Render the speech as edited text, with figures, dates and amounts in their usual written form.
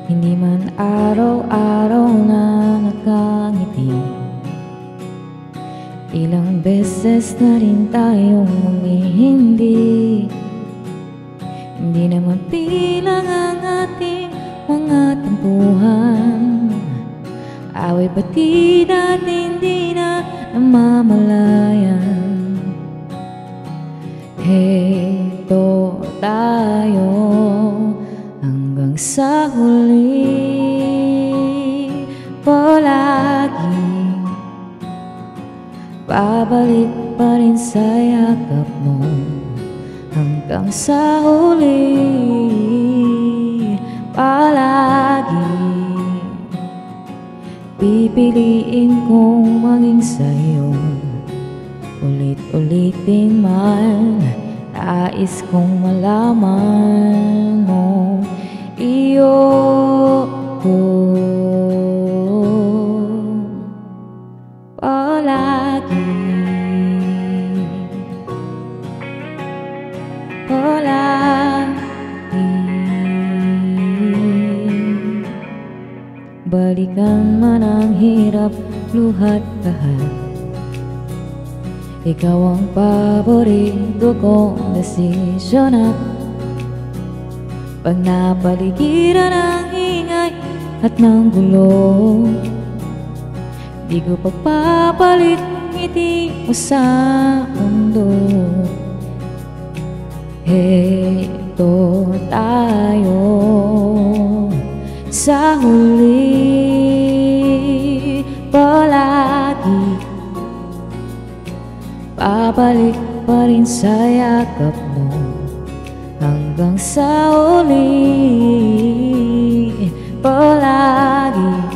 Hindi man araw-araw na nakangiti, ilang beses na rin tayong humihindi. Hindi naman bilang ang ating mga tampuhan, away pati natin di na namamalayan. Heto tayo hanggang sa huli, palagi babalik pa rin sa yakap mo hanggang sa huli, palagi pipiliin kong maging sa'yo. Ulit-ulitin man, nais kong malaman mo, iyo ko palagi, palagi. Balikan man ang hirap, luhat lahat, ikaw ang paborito kong desisyon. At pag napaligiran ang ingay at ng gulo, di ko pagpapalit ngiti mo sa mundo. Heto tayo sa huli, palagi babalik pa rin sa yakap mo hanggang sa huli, palagi